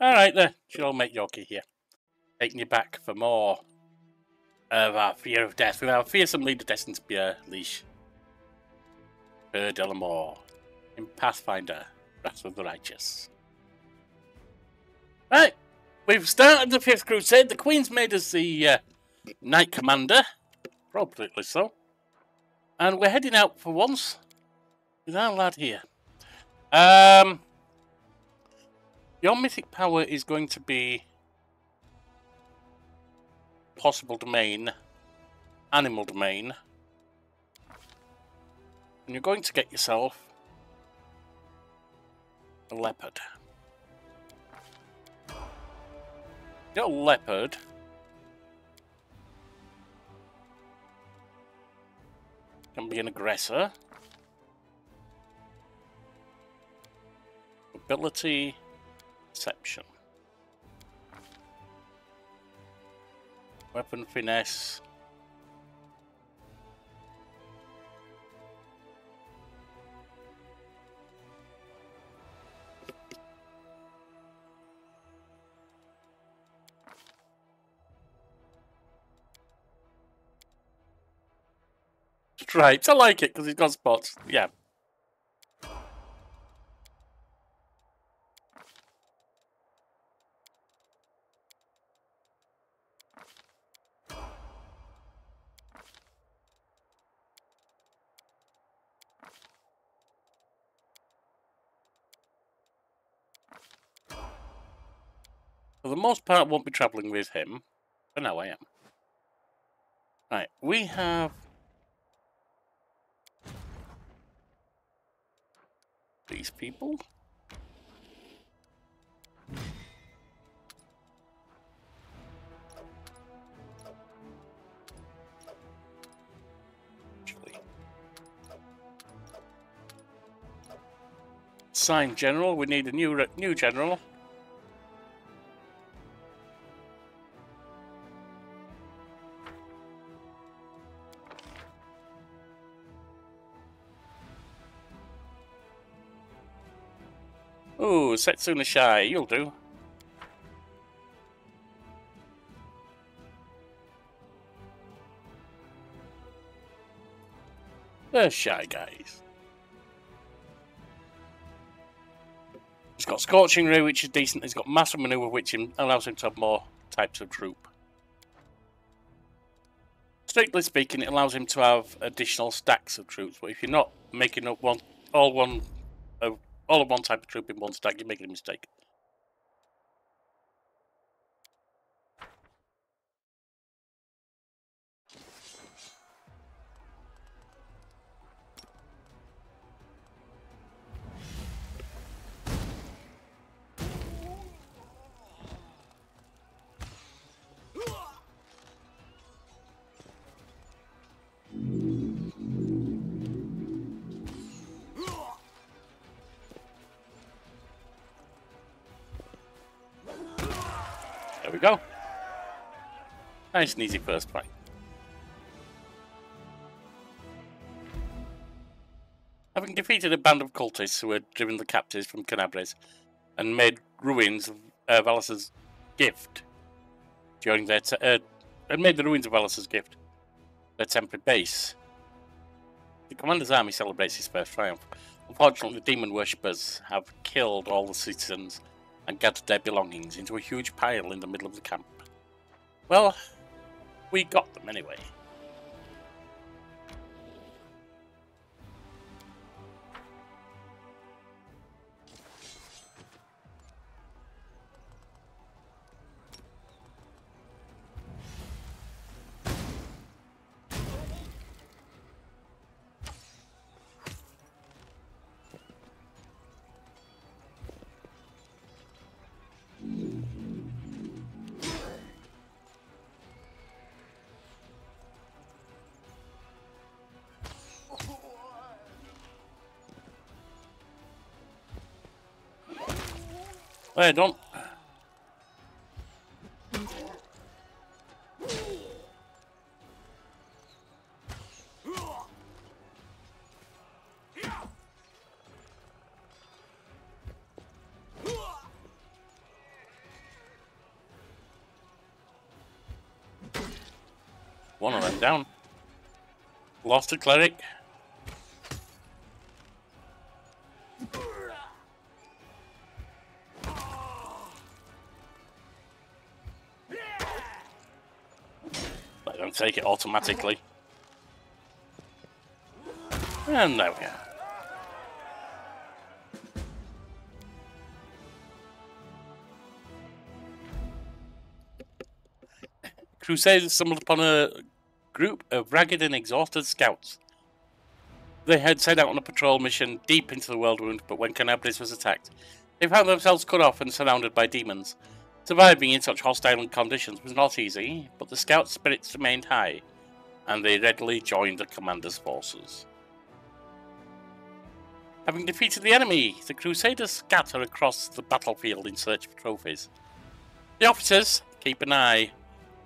Alright then, she'll make Yorkie here. Taking you back for more of our fear of death with our fearsome leader destined to be a Lich. Peur Delamort in Pathfinder, Wrath of the Righteous. Right, we've started the 5th Crusade. The Queen's made us the Knight Commander, appropriately so. And we're heading out for once with our lad here. Your mythic power is going to be possible domain, animal domain, and you're going to get yourself a leopard. Your leopard can be an aggressor. Ability, deception. Weapon finesse. Stripes. I like it because he's got spots. Yeah. For the most part, I won't be travelling with him. But now I am. Right, we have these people. Sign general. We need a new general. Ooh, Setsuna Shy, you'll do. The Shy guys. He's got Scorching Ray, which is decent. He's got Massive Maneuver, which allows him to have more types of troop. Strictly speaking, it allows him to have additional stacks of troops, but if you're not making up all of one type of troop in one stack, you're making a mistake. There we go. Nice and easy first fight. Having defeated a band of cultists who had driven the captives from Canabres and made ruins of Valus's gift during their their temporary base, the commander's army celebrates his first triumph. Unfortunately, the demon worshippers have killed all the citizens and gathered their belongings into a huge pile in the middle of the camp. Well, we got them anyway. Well done. One of them down. Lost a cleric. Let them take it automatically. And there we are. Crusaders stumbled upon a group of ragged and exhausted scouts. They had set out on a patrol mission deep into the world wound, but when Canabris was attacked, they found themselves cut off and surrounded by demons. Surviving in such hostile conditions was not easy, but the scouts' spirits remained high, and they readily joined the commander's forces. Having defeated the enemy, the Crusaders scatter across the battlefield in search of trophies. The officers keep an eye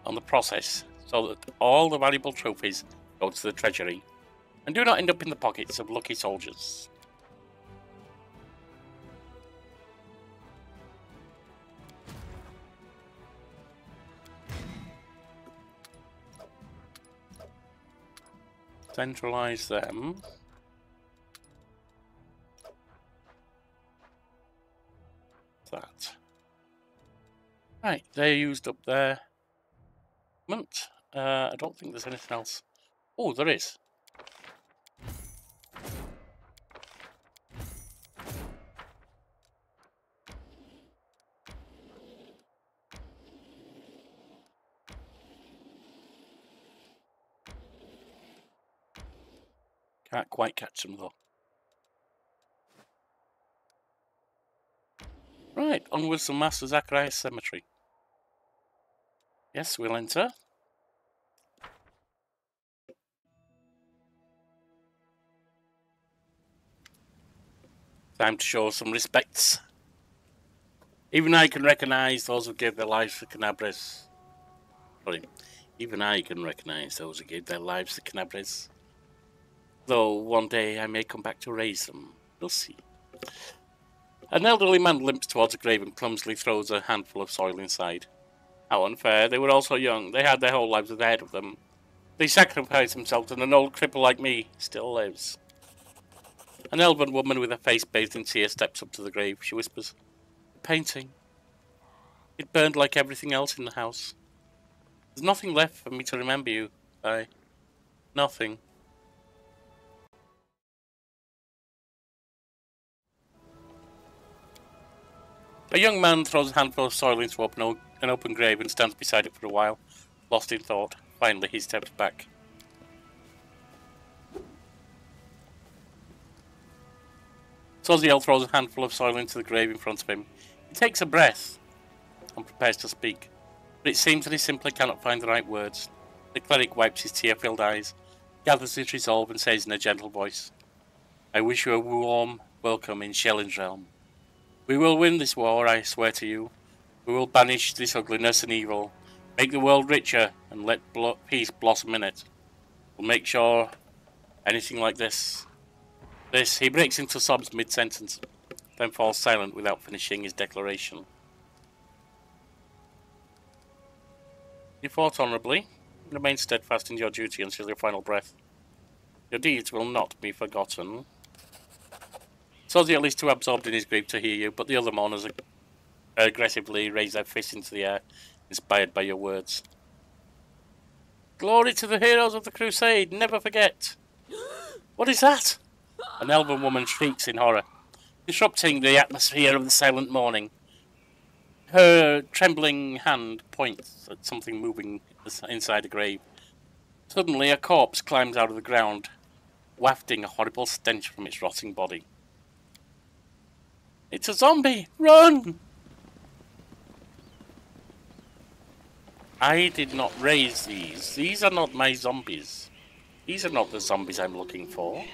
on the process so that all the valuable trophies go to the treasury and do not end up in the pockets of lucky soldiers. Centralize them. That. Right, they're used up there. I don't think there's anything else. Oh, there is. Can't quite catch them though. Right, onwards to Martyr Zacharias Cemetary. Yes, we'll enter. Time to show some respects. Even I can recognise those who gave their lives for Canabris. Sorry, even I can recognise those who gave their lives to Canabris. Though one day I may come back to raise them. We'll see. An elderly man limps towards a grave and clumsily throws a handful of soil inside. How unfair. They were all so young. They had their whole lives ahead of them. They sacrificed themselves, and an old cripple like me still lives. An elven woman with her face bathed in tears steps up to the grave. She whispers, "The painting. It burned like everything else in the house. There's nothing left for me to remember you by. Nothing." A young man throws a handful of soil into an open grave and stands beside it for a while, lost in thought. Finally, he steps back. Sosiel throws a handful of soil into the grave in front of him. He takes a breath and prepares to speak, but it seems that he simply cannot find the right words. The cleric wipes his tear-filled eyes, gathers his resolve and says in a gentle voice, "I wish you a warm welcome in Shelyn's realm. We will win this war, I swear to you. We will banish this ugliness and evil, make the world richer, and let peace blossom in it. We'll make sure anything like this." He breaks into sobs mid-sentence, then falls silent without finishing his declaration. You fought honourably. Remain steadfast in your duty until your final breath. Your deeds will not be forgotten. Sosiel is too absorbed in his grief to hear you, but the other mourners aggressively raise their fists into the air, inspired by your words. Glory to the heroes of the crusade, never forget. What is that? An elven woman shrieks in horror, disrupting the atmosphere of the silent morning. Her trembling hand points at something moving inside a grave. Suddenly a corpse climbs out of the ground, wafting a horrible stench from its rotting body. It's a zombie! Run! I did not raise these. These are not my zombies. These are not the zombies I'm looking for.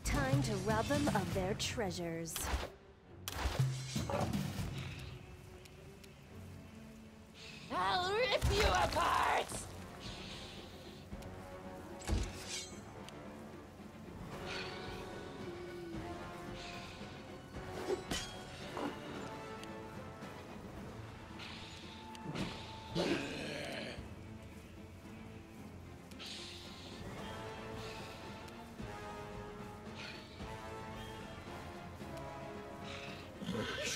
Time to rob them of their treasures. I'll rip you apart!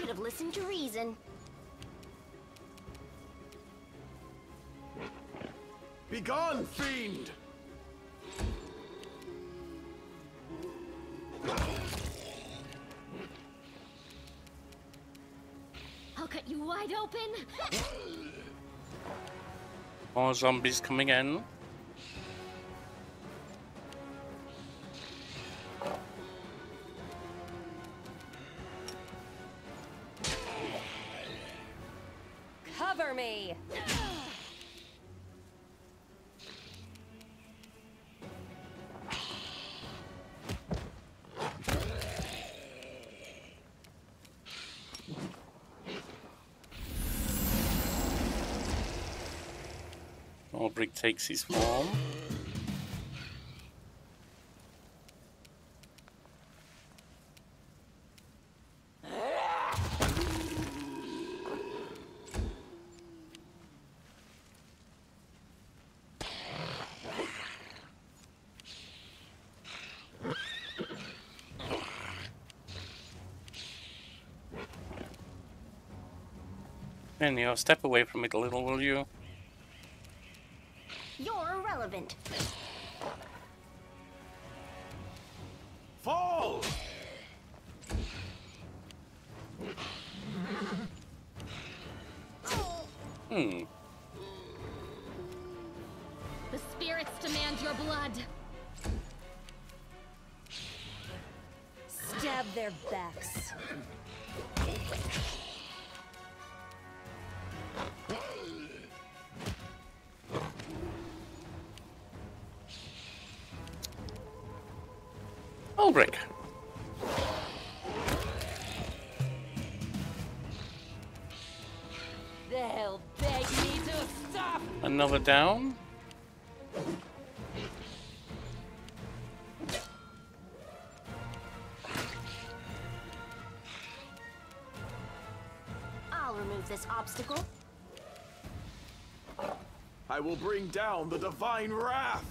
should have listened to reason. Begone, fiend! I'll cut you wide open. More zombies coming in. Cover me! Brick takes his form. Anyhow, step away from it a little, will you? You're irrelevant. Fall! Hmm. The spirits demand your blood. Stab their backs. Brick. They'll beg me to stop. Another down. I'll remove this obstacle. I will bring down the divine wrath!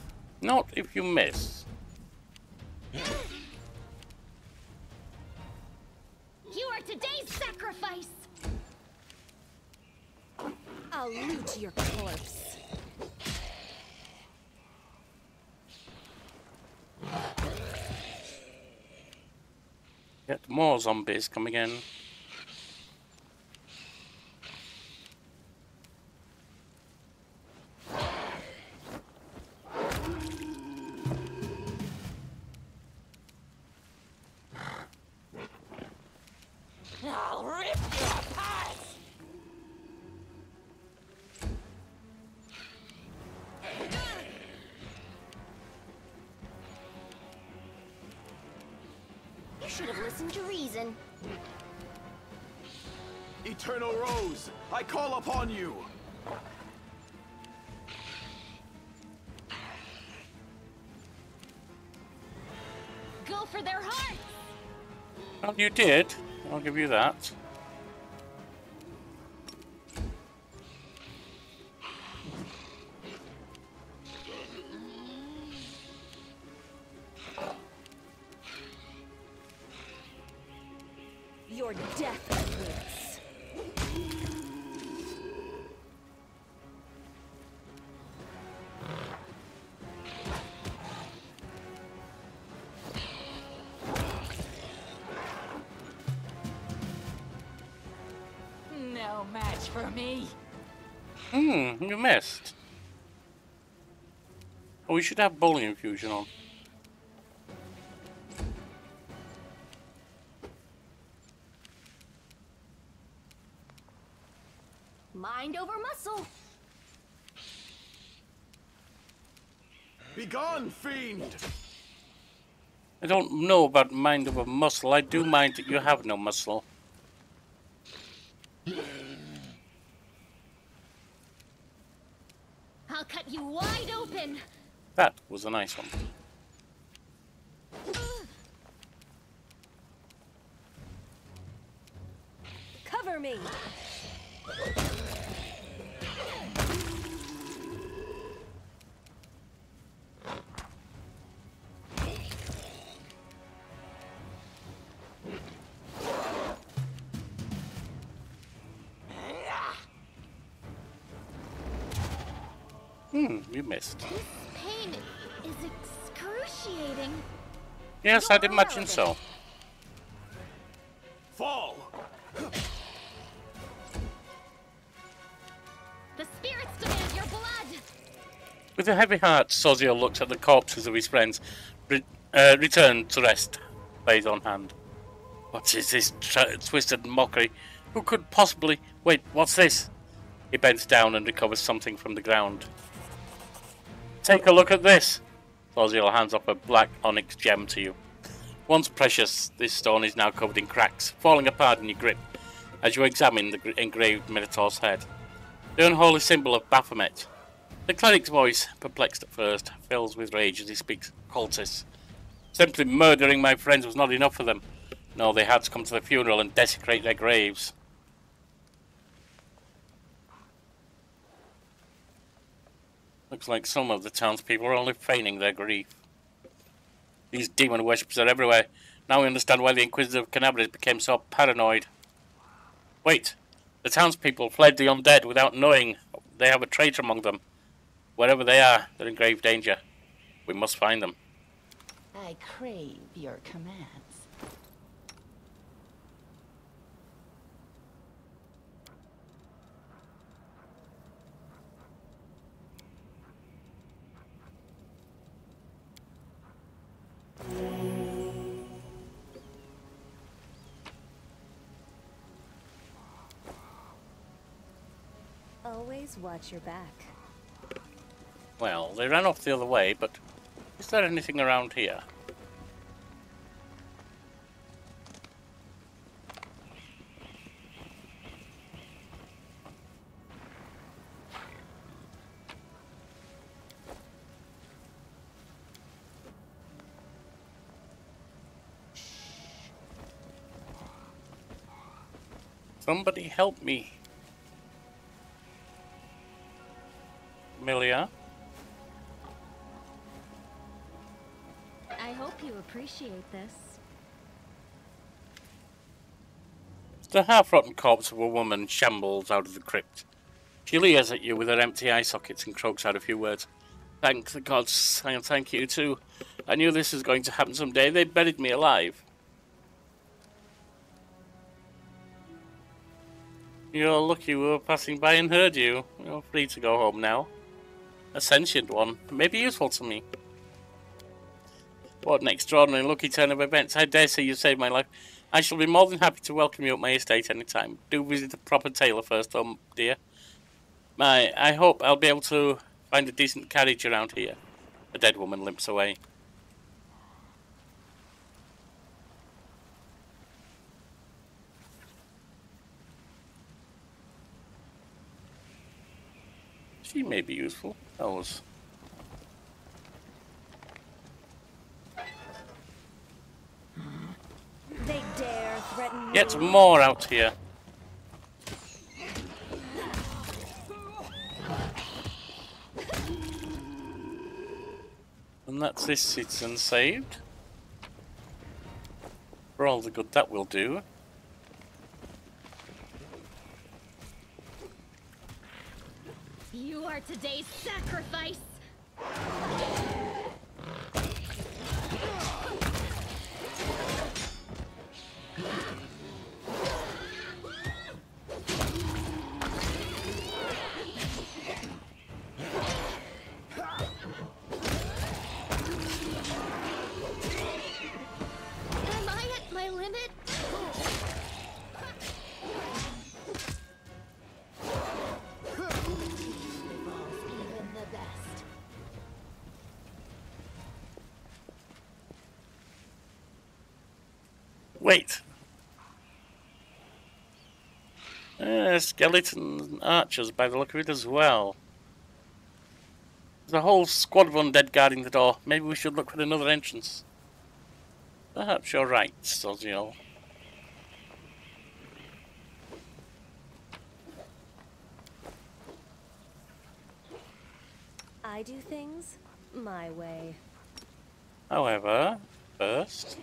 Not if you miss. You are today's sacrifice. I'll loot your corpse. Get more zombies coming in. I'll rip you apart. You should have listened to reason. Eternal Rose, I call upon you! Go for their hearts. Well, you did. I'll give you that. Your death awaits. No match for me. You missed. Oh, we should have bowling infusion on. Mind over muscle. Begone, fiend! I don't know about mind over muscle. I do mind that you have no muscle. I'll cut you wide open. That was a nice one. Cover me. You missed. This pain is excruciating. Yes, I'd imagine so. Fall! The spirits demand your blood. With a heavy heart, Sosiel looks at the corpses of his friends, returned to rest, blade on hand. What is this twisted mockery? Who could possibly... Wait, what's this? He bends down and recovers something from the ground. Take a look at this. Sosiel hands up a black onyx gem to you. Once precious, this stone is now covered in cracks, falling apart in your grip as you examine the engraved Minotaur's head. The unholy symbol of Baphomet. The cleric's voice, perplexed at first, fills with rage as he speaks cultists. Simply murdering my friends was not enough for them. No, they had to come to the funeral and desecrate their graves. Looks like some of the townspeople are only feigning their grief. These demon worshippers are everywhere. Now we understand why the Inquisitor of Canabres became so paranoid. Wait, the townspeople fled the undead without knowing they have a traitor among them. Wherever they are, they're in grave danger. We must find them. I crave your commands. Always watch your back. Well, they ran off the other way, but is there anything around here? Somebody help me. Amelia? I hope you appreciate this. The half-rotten corpse of a woman shambles out of the crypt. She leers at you with her empty eye sockets and croaks out a few words. Thank the gods, and thank you too. I knew this was going to happen someday. They buried me alive. You're lucky we were passing by and heard you. You're free to go home now. A sentient one. May be useful to me. What an extraordinary lucky turn of events. I dare say you saved my life. I shall be more than happy to welcome you at my estate any time. Do visit a proper tailor first, though, dear. I hope I'll be able to find a decent carriage around here. The dead woman limps away. She may be useful. Those. They dare threaten me. Get more out here. And that's this citizen saved. For all the good that will do. You are today's sacrifice. Am I at my limit? Even the best. Wait. Skeletons and archers by the look of it as well. There's a whole squad of undead guarding the door. Maybe we should look for another entrance. Perhaps you're right, Sosiel. I do things my way. However, first,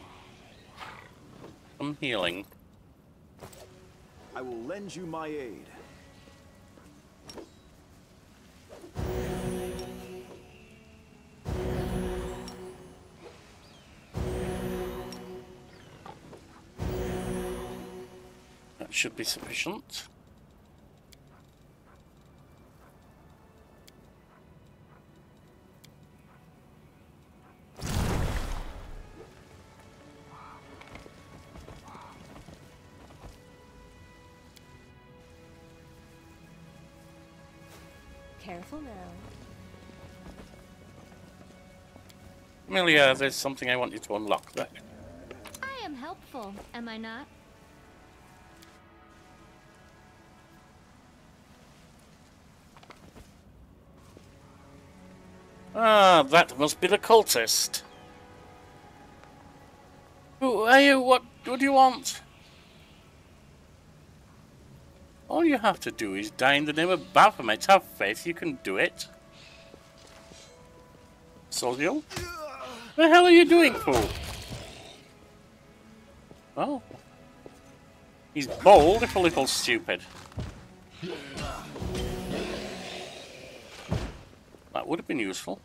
some healing. I will lend you my aid. should be sufficient. Careful now. Amelia, there's something I want you to unlock there. I am helpful, am I not? Ah, that must be the cultist. Who are you? What do you want? All you have to do is die in the name of Baphomet. Have faith, you can do it. Sosiel? The hell are you doing, fool? Oh. He's bold, if a little stupid. That would have been useful.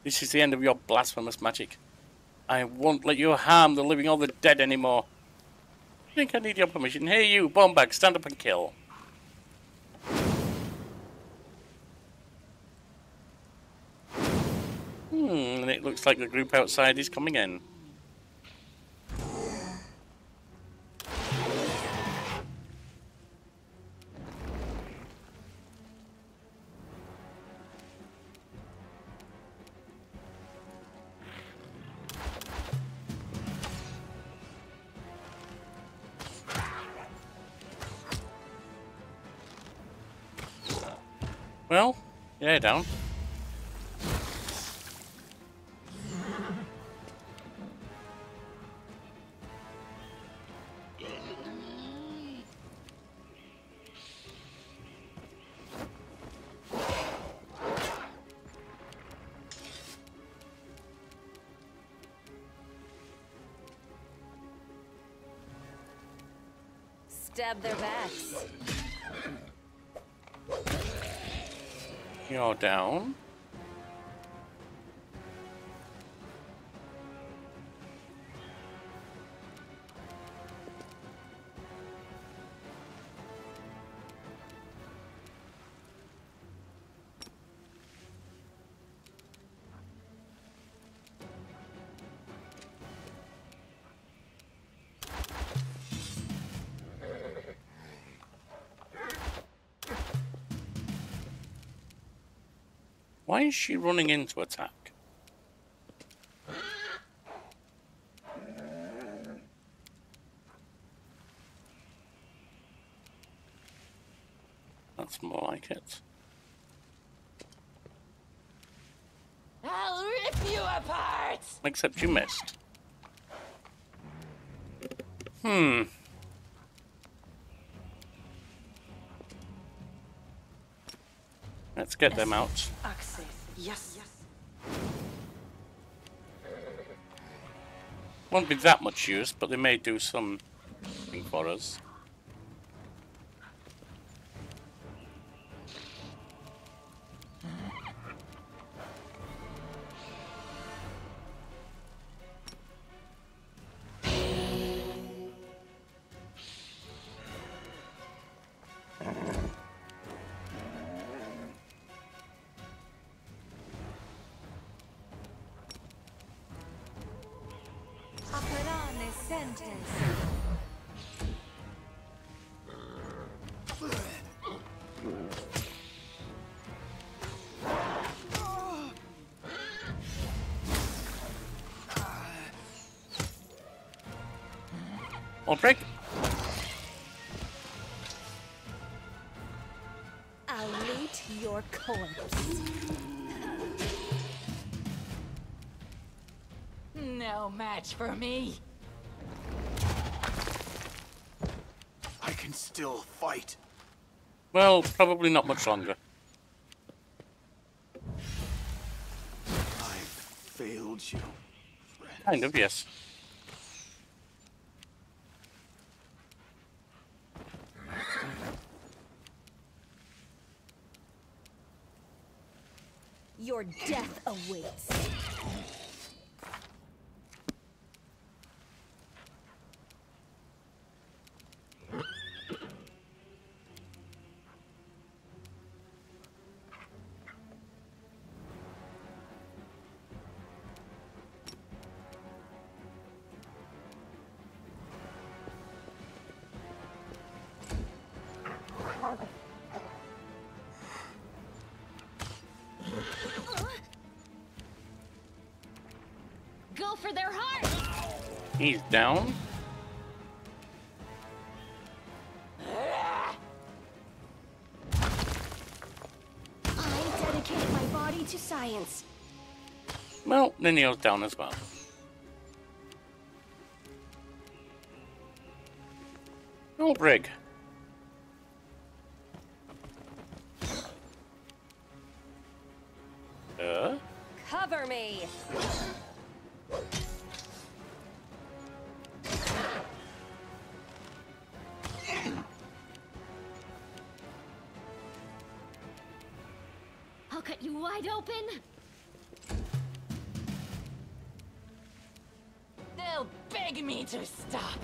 This is the end of your blasphemous magic. I won't let you harm the living or the dead anymore. I think I need your permission. Hey you, bomb bag, stand up and kill. And it looks like the group outside is coming in. Well, yeah, down. Stab their backs. You're down. Why is she running in to attack? That's more like it. I'll rip you apart! Except you missed. Let's get them out. Access. Yes. Won't be that much use, but they may do something for us. Or break. I'll loot your corpse. No match for me. I can still fight. Well, probably not much longer. I failed you, friend. Kind of, yes. Your death awaits. Go for their heart! He's down. I dedicate my body to science. Well, Ninio's down as well. Oh, Brig. Cover me. I'll cut you wide open. They'll beg me to stop.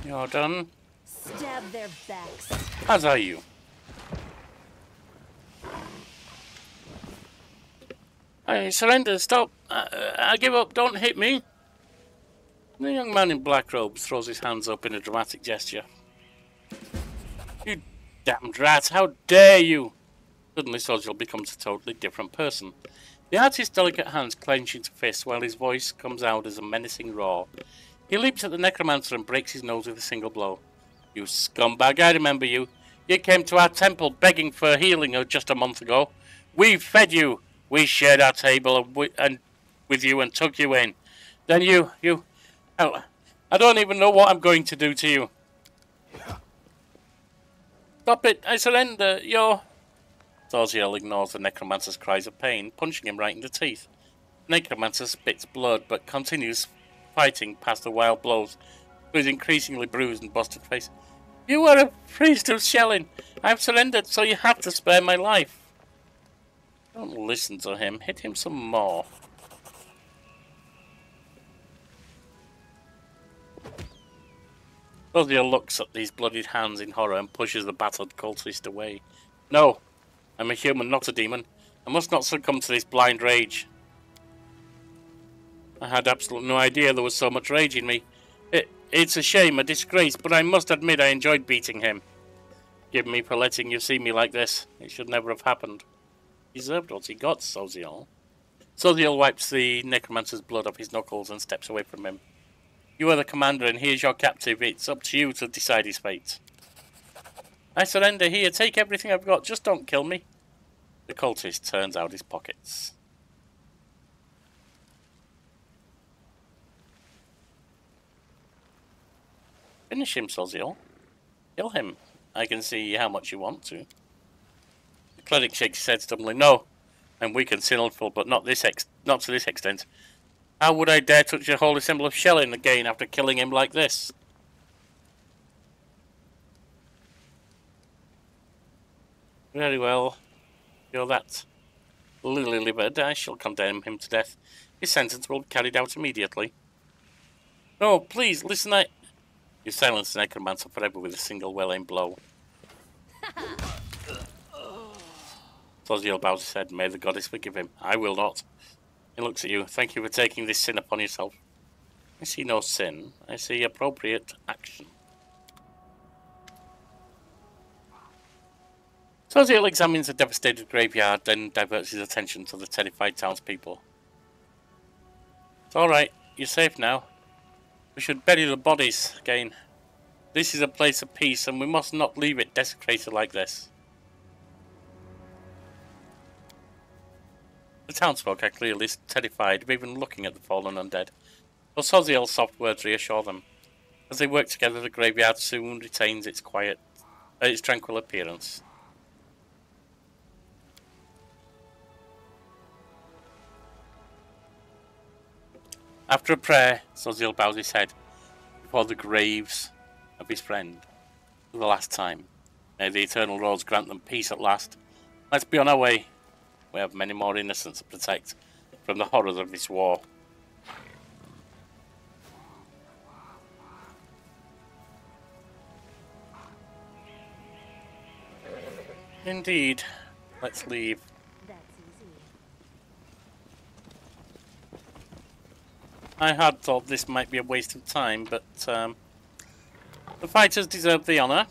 You're done. Stab their backs. As are you. I surrender. Stop. I give up. Don't hit me. The young man in black robes throws his hands up in a dramatic gesture. You damned rat. How dare you? Suddenly Sosiel becomes a totally different person. The artist's delicate hands clench into fists while his voice comes out as a menacing roar. He leaps at the necromancer and breaks his nose with a single blow. You scumbag, I remember you. You came to our temple begging for healing just a month ago. We fed you. We shared our table and with you and took you in. Then you... Hell, I don't even know what I'm going to do to you. Stop it, I surrender. You're... Sosiel ignores the necromancer's cries of pain, punching him right in the teeth. The necromancer spits blood but continues fighting past the wild blows to his increasingly bruised and busted face. You are a priest of Shelyn. I've surrendered, so you have to spare my life. Don't listen to him. Hit him some more. Sosiel looks at these bloodied hands in horror and pushes the battered cultist away. No, I'm a human, not a demon. I must not succumb to this blind rage. I had absolutely no idea there was so much rage in me. It's a shame, a disgrace, but I must admit I enjoyed beating him. Forgive me for letting you see me like this. It should never have happened. He deserved what he got, Sosiel. Sosiel wipes the necromancer's blood off his knuckles and steps away from him. You are the commander and he is your captive. It's up to you to decide his fate. I surrender. Here, take everything I've got. Just don't kill me. The cultist turns out his pockets. Finish him, Sosiel. Kill him. I can see how much you want to. The cleric shakes his head stubbornly. No, I'm weak and sinful, but not to this extent. How would I dare touch the holy symbol of Shelyn again after killing him like this? Very well. You're that lily-livered. I shall condemn him to death. His sentence will be carried out immediately. No, please, listen, You silence the necromancer forever with a single well-aimed blow. Sosiel bows his head. May the goddess forgive him. I will not. He looks at you. Thank you for taking this sin upon yourself. I see no sin. I see appropriate action. Sosiel examines the devastated graveyard, then diverts his attention to the terrified townspeople. It's alright. You're safe now. We should bury the bodies again. This is a place of peace, and we must not leave it desecrated like this. The townsfolk are clearly terrified of even looking at the fallen undead, but Sosiel's soft words reassure them. As they work together, the graveyard soon retains its tranquil appearance. After a prayer, Sosiel bows his head before the graves of his friend for the last time. May the eternal roads grant them peace at last. Let's be on our way. We have many more innocents to protect from the horrors of this war. Indeed. Let's leave. That's easy. I had thought this might be a waste of time, but the fighters deserve the honour,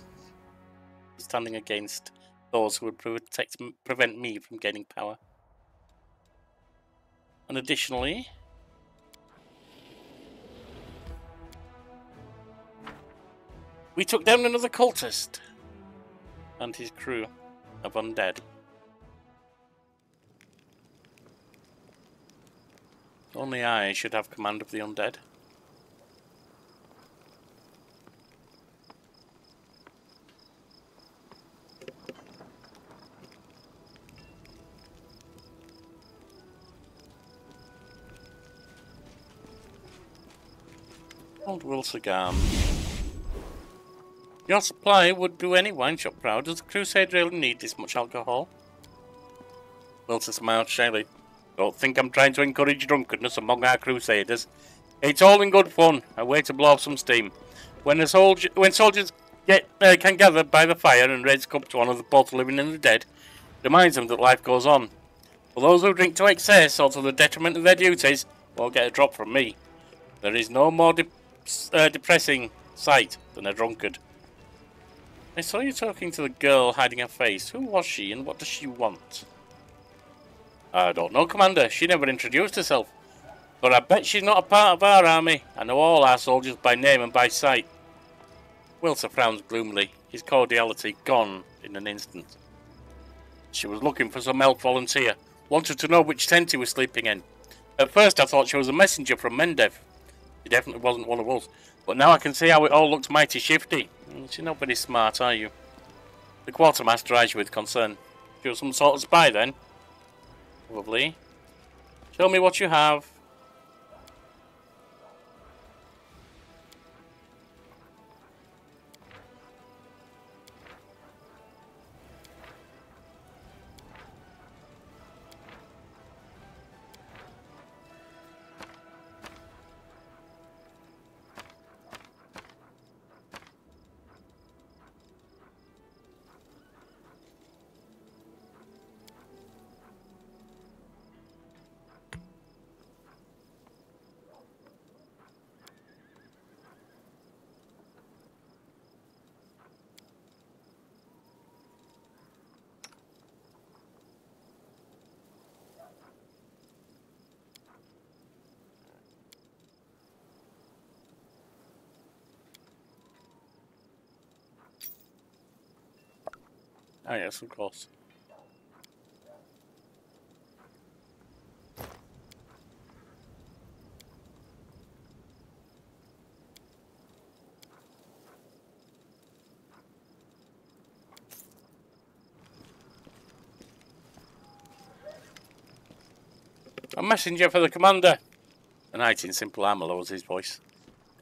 standing against those who would prevent me from gaining power. And additionally, we took down another cultist and his crew of undead. Only I should have command of the undead. Old Wilsagam. Your supply would do any wine shop proud. Does the crusade really need this much alcohol? Wilsa smiled shyly. Don't think I'm trying to encourage drunkenness among our crusaders. It's all in good fun, a way to blow off some steam. When soldiers can gather by the fire and raise cup to honour the both living and the dead, it reminds them that life goes on. For those who drink to excess or to the detriment of their duties, won't get a drop from me. There is no more depressing sight than a drunkard. I saw you talking to the girl hiding her face. Who was she and what does she want? I don't know, Commander. She never introduced herself. But I bet she's not a part of our army. I know all our soldiers by name and by sight. Wilson frowns gloomily, his cordiality gone in an instant. She was looking for some elf volunteer. Wanted to know which tent he was sleeping in. At first I thought she was a messenger from Mendev. She definitely wasn't one of us. But now I can see how it all looked mighty shifty. You're not very smart, are you? The quartermaster eyes you with concern. You're some sort of spy then? Lovely. Show me what you have. Ah, yes, of course. A messenger for the commander. A knight in simple armour lowers his voice.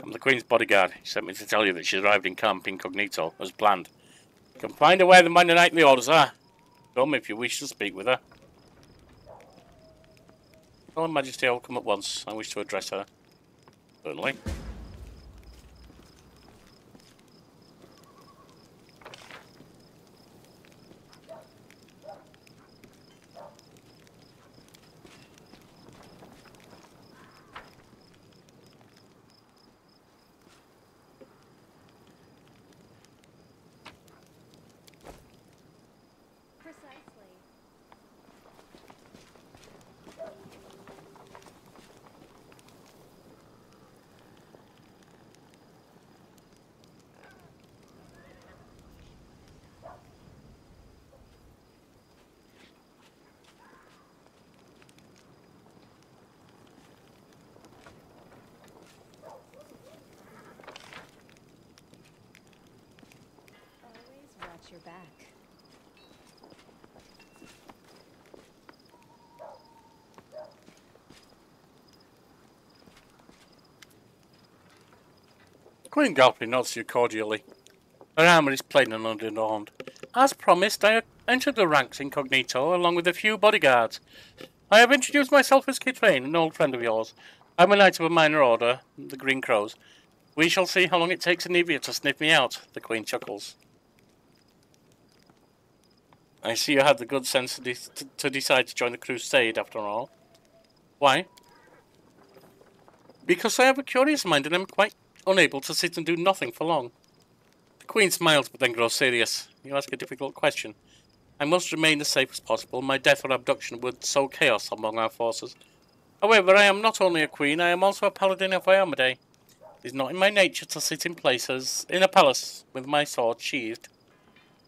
I'm the Queen's bodyguard. She sent me to tell you that she's arrived in camp incognito, as planned. You can find her where the minor knightly orders are. Come if you wish to speak with her. Tell Her Majesty I will come at once. I wish to address her. Certainly. Precisely. Always watch your back. Queen Galpy nods you cordially. Her armour is plain and unadorned. As promised, I entered the ranks incognito along with a few bodyguards. I have introduced myself as Kitrain, an old friend of yours. I'm a knight of a minor order, the Green Crows. We shall see how long it takes Anivia to sniff me out, the Queen chuckles. I see you had the good sense to decide to join the crusade after all. Why? Because I have a curious mind and am quite unable to sit and do nothing for long. The Queen smiles but then grows serious. You ask a difficult question. I must remain as safe as possible. My death or abduction would sow chaos among our forces. However, I am not only a queen, I am also a paladin of Iomade. It is not in my nature to sit in a palace with my sword sheathed.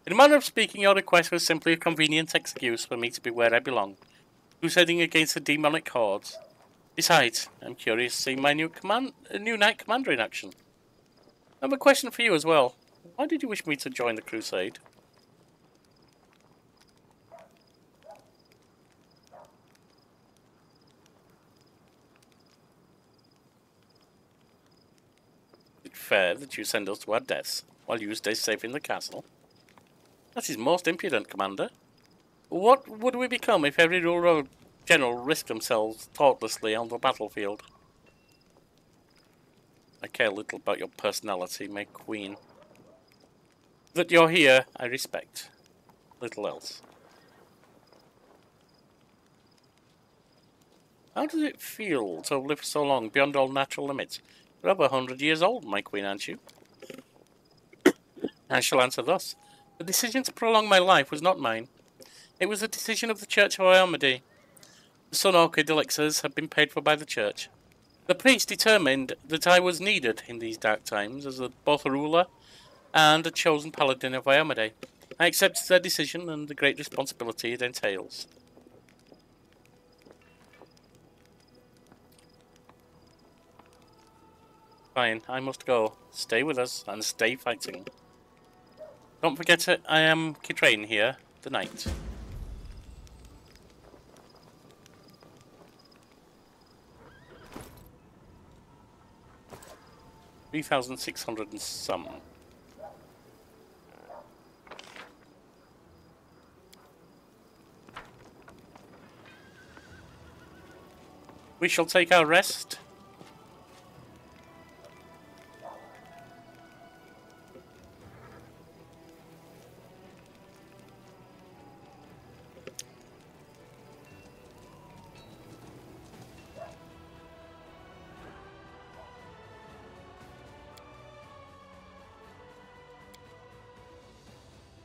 In a manner of speaking, your request was simply a convenient excuse for me to be where I belong, crusading against the demonic hordes. Besides, I'm curious to see my new knight commander in action. I have a question for you as well. Why did you wish me to join the crusade? Is it fair that you send us to our deaths while you stay safe in the castle? That is most impudent, Commander. What would we become if every ruler or general risked themselves thoughtlessly on the battlefield? I care little about your personality, my queen. That you're here, I respect. Little else. How does it feel to have lived so long beyond all natural limits? You're over 100 years old, my queen, aren't you? I shall answer thus. The decision to prolong my life was not mine. It was the decision of the Church of Iomade. The Sun Orchid elixirs had been paid for by the Church. The priest determined that I was needed in these dark times as both a ruler and a chosen paladin of Iomade. I accepted their decision and the great responsibility it entails. Fine, I must go. Stay with us and stay fighting. Don't forget it, I am Kitrain here, the knight. 3,600 and some. We shall take our rest.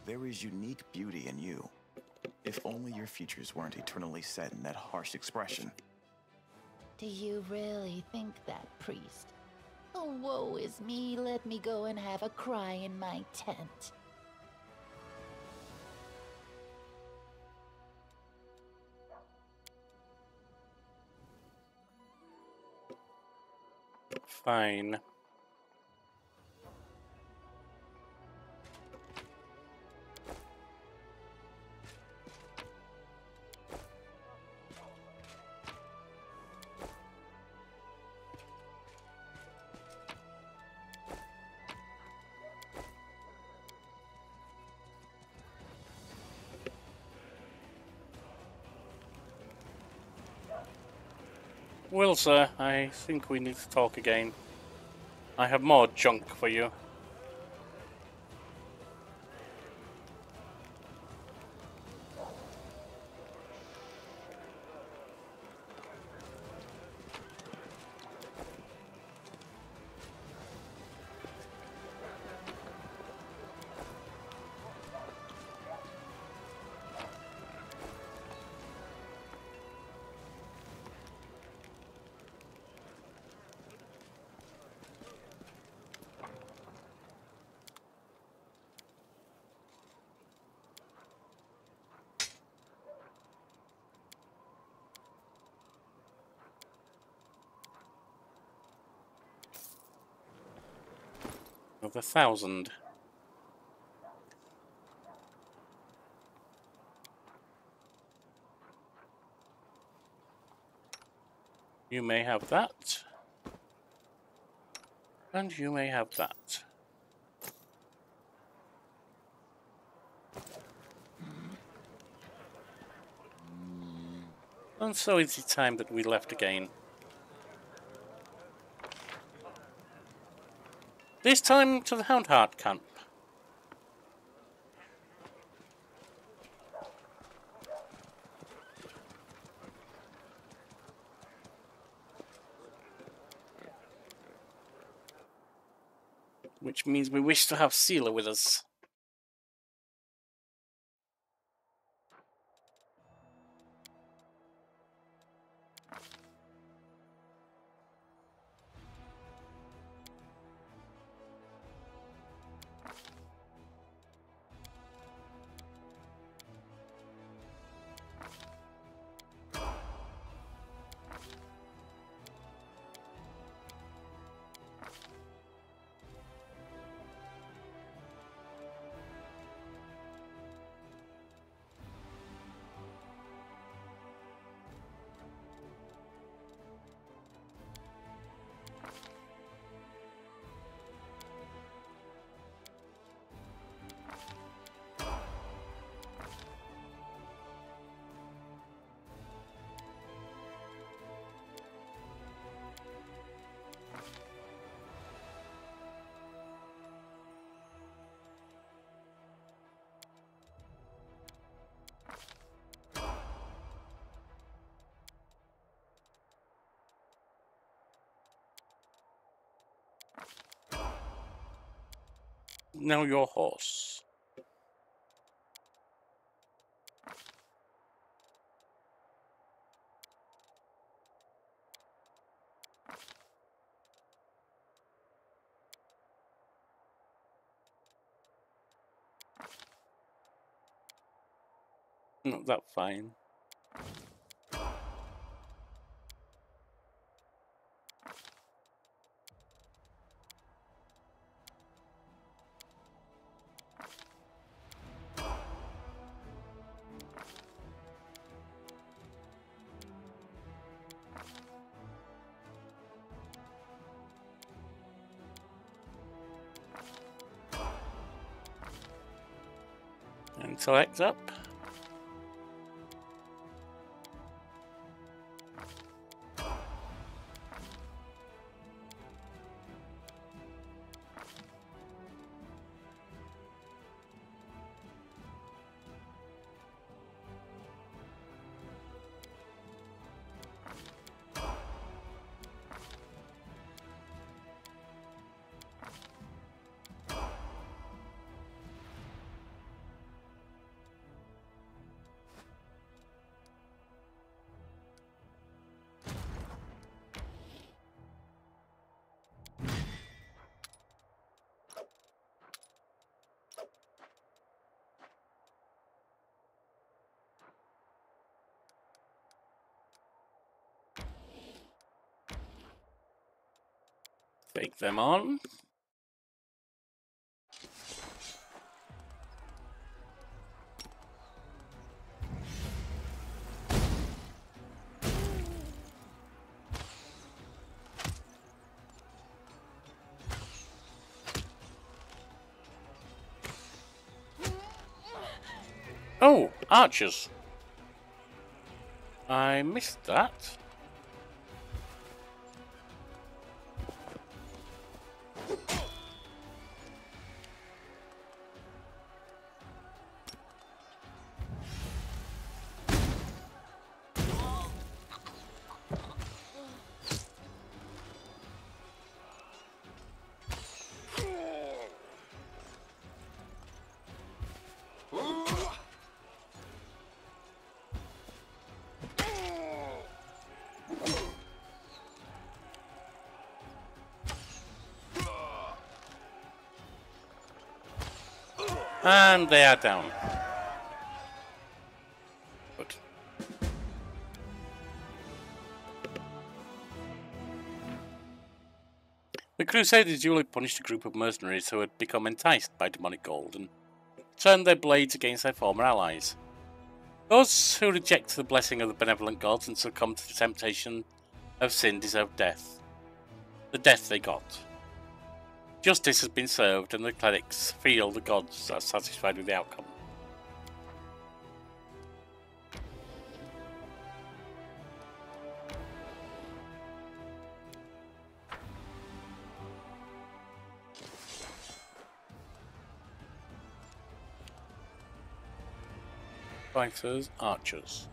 There is unique beauty in you. If only your features weren't eternally set in that harsh expression. Do you really think that, priest? Oh, woe is me. Let me go and have a cry in my tent. Fine. Well, sir, I think we need to talk again. I have more junk for you. Of 1,000. You may have that. And you may have that. And so it's the time that we left again. This time to the Houndheart camp. Which means we wish to have Sealer with us. Now your horse. Not that fine. And select up. Take them on. Oh, archers. I missed that. And they are down. Good. The Crusaders duly punished a group of mercenaries who had become enticed by demonic gold and turned their blades against their former allies. Those who reject the blessing of the benevolent gods and succumb to the temptation of sin deserve death. The death they got. Justice has been served, and the clerics feel the gods are satisfied with the outcome. Fighters, archers.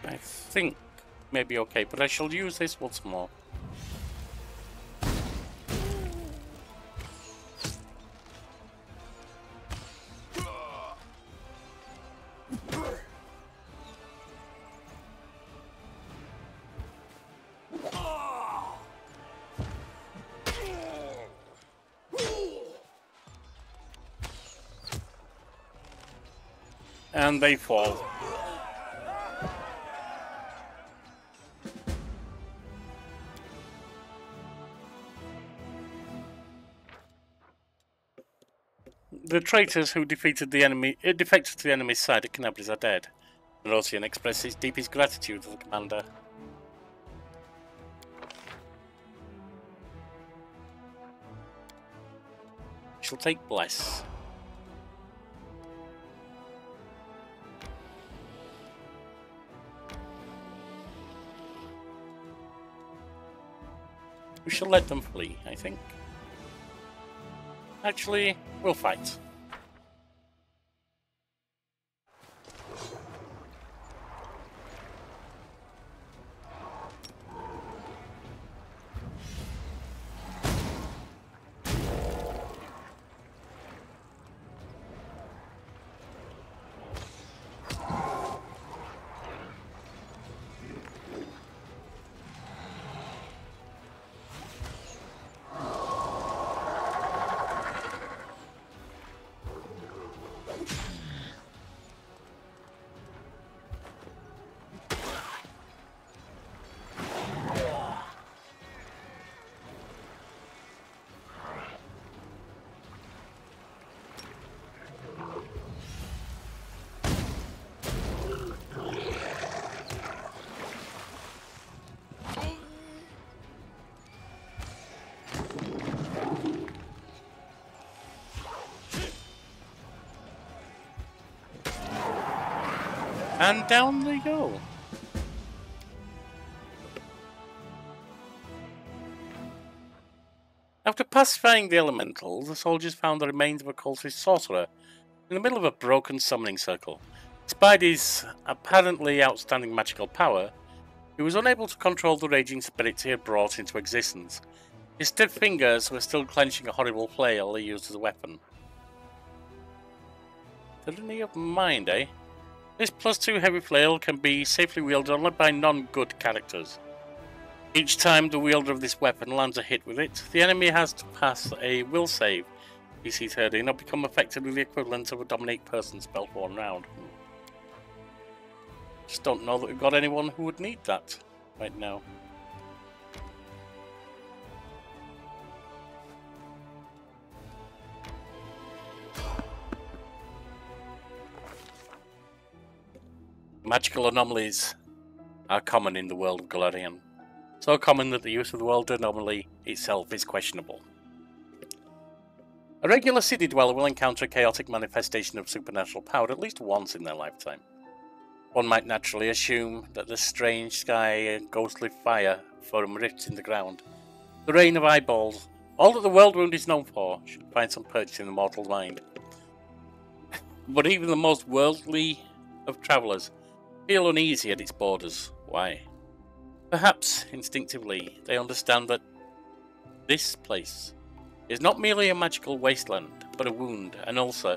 I think maybe okay, but I shall use this once more. And they fall. The traitors who defected to the enemy's side at Canabris are dead. Rosian expresses his deepest gratitude to the commander. She'll take Bless. We shall let them flee, I think. Actually, we'll fight. And down they go. After pacifying the elementals, the soldiers found the remains of a cultist sorcerer in the middle of a broken summoning circle. Despite his apparently outstanding magical power, he was unable to control the raging spirits he had brought into existence. His stiff fingers were still clenching a horrible flail he used as a weapon. Tyranny of mind, eh? This +2 heavy flail can be safely wielded only by non-good characters. Each time the wielder of this weapon lands a hit with it, the enemy has to pass a will save, DC 30, or become effectively the equivalent of a dominate person spell for 1 round. Just don't know that we've got anyone who would need that right now. Magical anomalies are common in the world of Galarian. so common that the use of the world anomaly itself is questionable. A regular city dweller will encounter a chaotic manifestation of supernatural power at least once in their lifetime. One might naturally assume that the strange sky and ghostly fire from rifts in the ground, the rain of eyeballs, all that the world wound is known for, should find some purchase in the mortal mind. But even the most worldly of travellers feel uneasy at its borders. Why? Perhaps, instinctively, they understand that this place is not merely a magical wasteland, but a wound, an ulcer,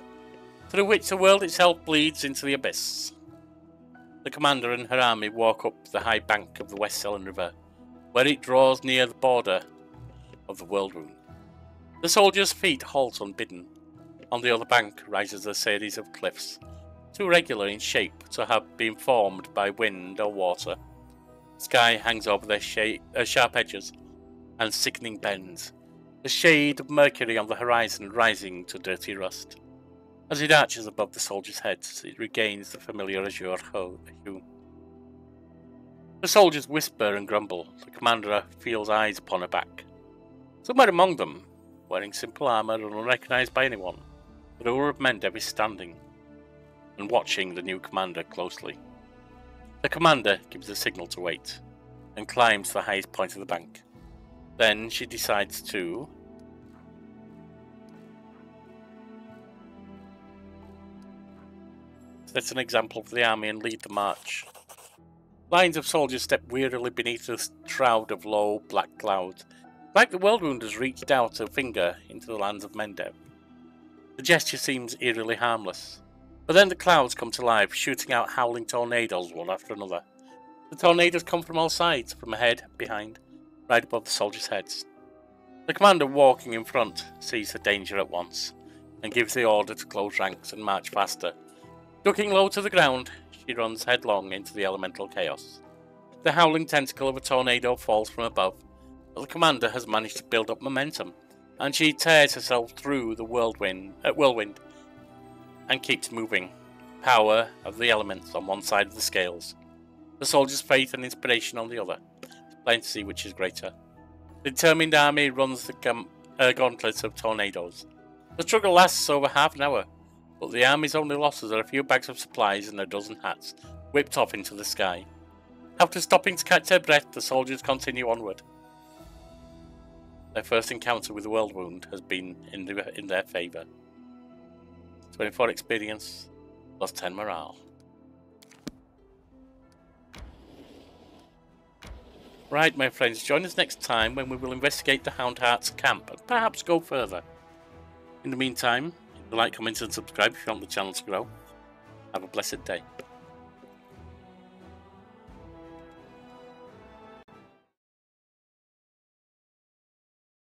through which the world itself bleeds into the abyss. The commander and her army walk up the high bank of the West Selen River, where it draws near the border of the world wound. The soldiers' feet halt unbidden. On the other bank rises a series of cliffs, too regular in shape to have been formed by wind or water. The sky hangs over their sharp edges and sickening bends, the shade of mercury on the horizon rising to dirty rust. As it arches above the soldiers' heads, it regains the familiar azure hue. The soldiers whisper and grumble. The commander feels eyes upon her back. Somewhere among them, wearing simple armour and unrecognised by anyone, the ruler of Mendev is standing and watching the new commander closely. The commander gives the signal to wait and climbs to the highest point of the bank. Then she decides to set an example for the army and lead the march. Lines of soldiers step wearily beneath a shroud of low black clouds, like the Worldwound has reached out a finger into the lands of Mendev. The gesture seems eerily harmless, but then the clouds come to life, shooting out howling tornadoes one after another. The tornadoes come from all sides, from ahead, behind, right above the soldiers' heads. The commander walking in front sees the danger at once, and gives the order to close ranks and march faster. Ducking low to the ground, she runs headlong into the elemental chaos. The howling tentacle of a tornado falls from above, but the commander has managed to build up momentum, and she tears herself through the whirlwind and keeps moving. Power of the elements on one side of the scales, the soldiers' faith and inspiration on the other. It's plain to see which is greater. The determined army runs the gauntlet of tornadoes. The struggle lasts over half an hour, but the army's only losses are a few bags of supplies and a dozen hats, whipped off into the sky. After stopping to catch their breath, the soldiers continue onward. Their first encounter with the world wound has been in their favour. 24 experience, plus 10 morale. Right, my friends, join us next time when we will investigate the Houndheart's camp and perhaps go further. In the meantime, like, comment and subscribe if you want the channel to grow. Have a blessed day.